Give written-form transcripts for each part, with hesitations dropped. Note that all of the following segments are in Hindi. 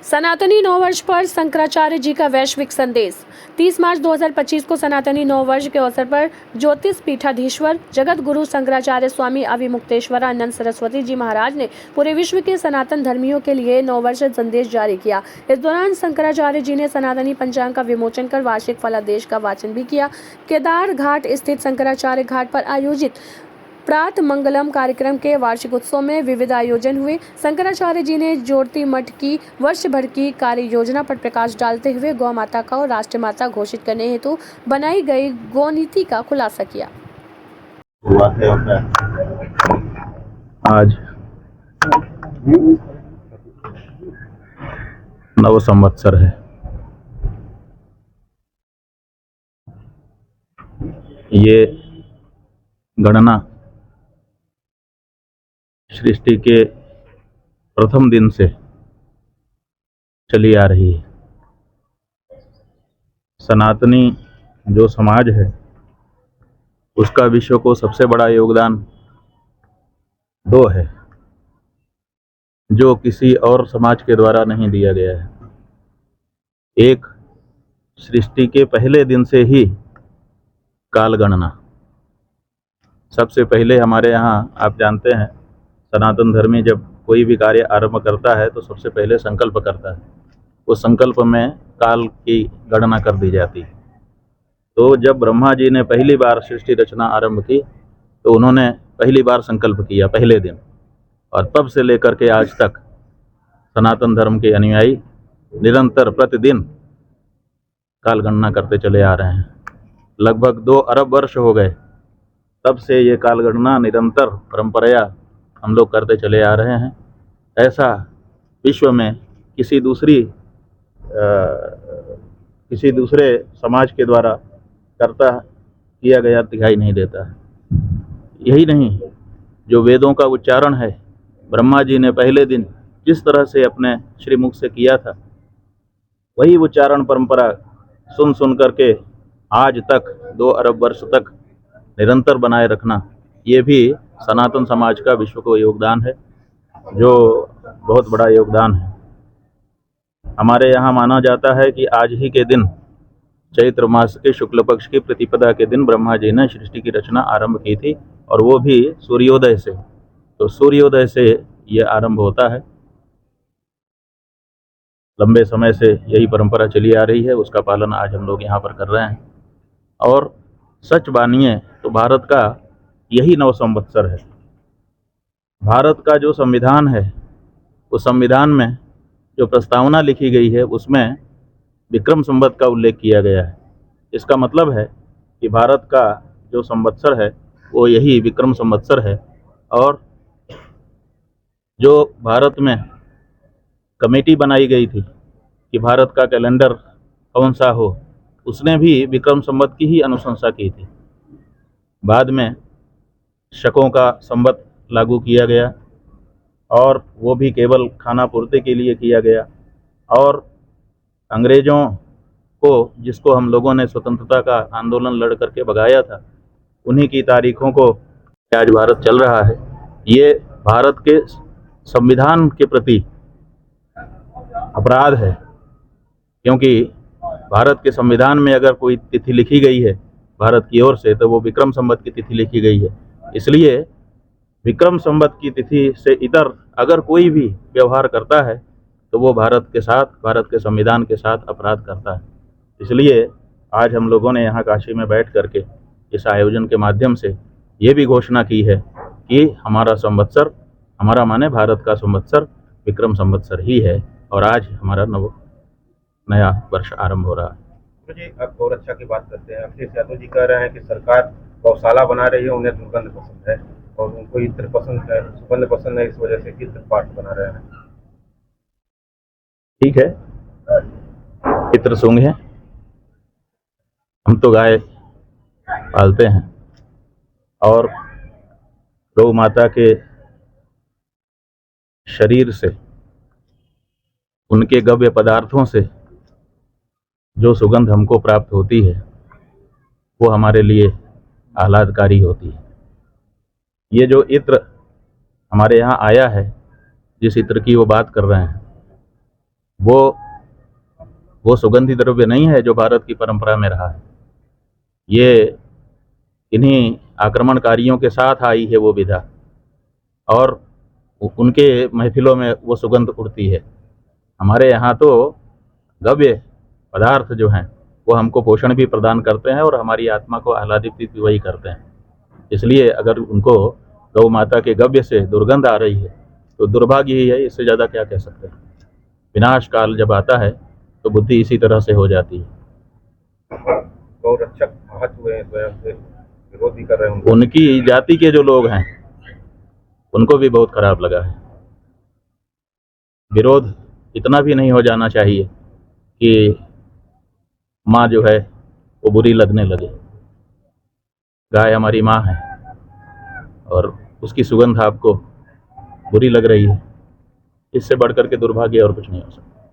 सनातनी नववर्ष पर शंकराचार्य जी का वैश्विक संदेश। 30 मार्च 2025 को सनातनी नववर्ष के अवसर पर ज्योतिष पीठाधीश्वर जगत गुरु शंकराचार्य स्वामी अविमुक्तेश्वरानंद सरस्वती जी महाराज ने पूरे विश्व के सनातन धर्मियों के लिए नववर्ष संदेश जारी किया। इस दौरान शंकराचार्य जी ने सनातनी पंचांग का विमोचन कर वार्षिक फलादेश का वाचन भी किया। केदार घाट स्थित शंकराचार्य घाट पर आयोजित प्रात मंगलम कार्यक्रम के वार्षिक उत्सव में विविध आयोजन हुए। शंकराचार्य जी ने जोरती मठ की वर्ष भर की कार्य योजना पर प्रकाश डालते हुए गौ माता को राष्ट्रमाता घोषित करने हेतु बनाई गई गौ नीति का खुलासा किया। आज नव संवत्सर है। ये गणना सृष्टि के प्रथम दिन से चली आ रही है। सनातनी जो समाज है उसका विश्व को सबसे बड़ा योगदान दो है, जो किसी और समाज के द्वारा नहीं दिया गया है। एक, सृष्टि के पहले दिन से ही काल गणना। सबसे पहले हमारे यहाँ आप जानते हैं, सनातन धर्मी जब कोई भी कार्य आरंभ करता है तो सबसे पहले संकल्प करता है। उस संकल्प में काल की गणना कर दी जाती है। तो जब ब्रह्मा जी ने पहली बार सृष्टि रचना आरंभ की तो उन्होंने पहली बार संकल्प किया पहले दिन, और तब से लेकर के आज तक सनातन धर्म के अनुयायी निरंतर प्रतिदिन काल गणना करते चले आ रहे हैं। लगभग 2 अरब वर्ष हो गए तब से ये काल गणना निरंतर परंपराया हम लोग करते चले आ रहे हैं। ऐसा विश्व में किसी दूसरे समाज के द्वारा किया गया दिखाई नहीं देता है। यही नहीं, जो वेदों का उच्चारण है, ब्रह्मा जी ने पहले दिन जिस तरह से अपने श्रीमुख से किया था, वही उच्चारण परंपरा सुन सुन करके आज तक 2 अरब वर्ष तक निरंतर बनाए रखना, ये भी सनातन समाज का विश्व को योगदान है, जो बहुत बड़ा योगदान है। हमारे यहाँ माना जाता है कि आज ही के दिन, चैत्र मास के शुक्ल पक्ष की प्रतिपदा के दिन ब्रह्मा जी ने सृष्टि की रचना आरंभ की थी, और वो भी सूर्योदय से। तो सूर्योदय से ये आरंभ होता है। लंबे समय से यही परंपरा चली आ रही है, उसका पालन आज हम लोग यहाँ पर कर रहे हैं। और सच मानिए तो भारत का यही नव संवत्सर है। भारत का जो संविधान है, उस संविधान में जो प्रस्तावना लिखी गई है उसमें विक्रम संवत का उल्लेख किया गया है। इसका मतलब है कि भारत का जो संवत्सर है वो यही विक्रम संवत्सर है। और जो भारत में कमेटी बनाई गई थी कि भारत का कैलेंडर कौन सा हो, उसने भी विक्रम संवत की ही अनुशंसा की थी। बाद में शकों का संवत लागू किया गया, और वो भी केवल खाना पूर्ति के लिए किया गया। और अंग्रेज़ों को, जिसको हम लोगों ने स्वतंत्रता का आंदोलन लड़ करके भगाया था, उन्हीं की तारीखों को आज भारत चल रहा है। ये भारत के संविधान के प्रति अपराध है, क्योंकि भारत के संविधान में अगर कोई तिथि लिखी गई है भारत की ओर से, तो वो विक्रम संवत की तिथि लिखी गई है। इसलिए विक्रम संवत की तिथि से इतर अगर कोई भी व्यवहार करता है तो वो भारत के साथ, भारत के संविधान के साथ अपराध करता है। इसलिए आज हम लोगों ने यहाँ काशी में बैठ करके इस आयोजन के माध्यम से ये भी घोषणा की है कि हमारा संवत्सर, हमारा माने भारत का संवत्सर विक्रम संवत्सर ही है, और आज हमारा नया वर्ष आरंभ हो रहा है। जी, आप गौरक्षा की बात करते हैं। अखिलेश यादव जी कह रहे हैं कि सरकार गौशाला बना रही है, उन्हें दुर्गंध पसंद है और उनको इत्र पसंद है, सुगंध पसंद है, इस वजह से इत्र पाठ बना रहे हैं। ठीक है, इत्र सूंघ है। हम तो गाय पालते हैं और गौ माता के शरीर से, उनके गव्य पदार्थों से जो सुगंध हमको प्राप्त होती है वो हमारे लिए आह्लादकारी होती है। ये जो इत्र हमारे यहाँ आया है, जिस इत्र की वो बात कर रहे हैं, वो सुगंधित द्रव्य नहीं है जो भारत की परंपरा में रहा है। ये इन्हीं आक्रमणकारियों के साथ आई है वो विधा, और उनके महफिलों में वो सुगंध उड़ती है। हमारे यहाँ तो गव्य पदार्थ जो हैं वो हमको पोषण भी प्रदान करते हैं और हमारी आत्मा को आह्लादित भी वही करते हैं। इसलिए अगर उनको गौ माता के गव्य से दुर्गंध आ रही है तो दुर्भाग्य ही है, इससे ज़्यादा क्या कह सकते हैं। विनाश काल जब आता है तो बुद्धि इसी तरह से हो जाती है। गौ रक्षक आहत हुए हैं, स्वयं से विरोध भी कर रहे हैं। उनकी जाति के जो लोग हैं उनको भी बहुत खराब लगा है। विरोध इतना भी नहीं हो जाना चाहिए कि माँ जो है वो बुरी लगने लगे। गाय हमारी माँ है और उसकी सुगंध आपको बुरी लग रही है, इससे बढ़कर के दुर्भाग्य और कुछ नहीं हो सकता।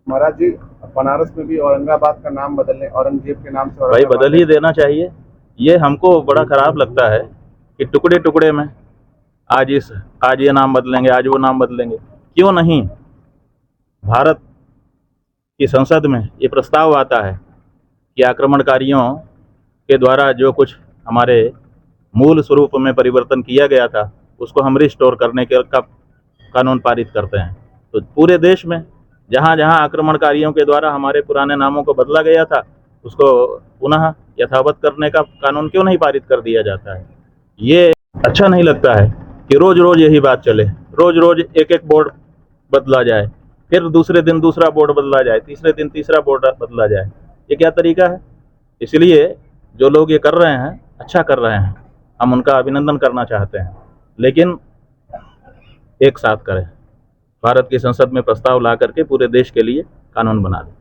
महाराज जी, बनारस में भी औरंगाबाद का नाम बदलने, औरंगजेब के नाम से भाई बदल ही देना चाहिए। ये हमको बड़ा खराब लगता है कि टुकड़े टुकड़े में आज ये नाम बदलेंगे, आज वो नाम बदलेंगे। क्यों नहीं? भारत की संसद में ये प्रस्ताव आता है कि आक्रमणकारियों के द्वारा जो कुछ हमारे मूल स्वरूप में परिवर्तन किया गया था उसको हम रिस्टोर करने के का कानून पारित करते हैं। तो पूरे देश में जहाँ जहाँ आक्रमणकारियों के द्वारा हमारे पुराने नामों को बदला गया था उसको पुनः यथावत करने का कानून क्यों नहीं पारित कर दिया जाता है? ये अच्छा नहीं लगता है कि रोज रोज यही बात चले, रोज रोज एक एक बोर्ड बदला जाए, फिर दूसरे दिन दूसरा बोर्ड बदला जाए, तीसरे दिन तीसरा बोर्ड बदला जाए। ये क्या तरीका है? इसलिए जो लोग ये कर रहे हैं अच्छा कर रहे हैं, हम उनका अभिनंदन करना चाहते हैं, लेकिन एक साथ करें। भारत की संसद में प्रस्ताव ला करके पूरे देश के लिए कानून बना दें।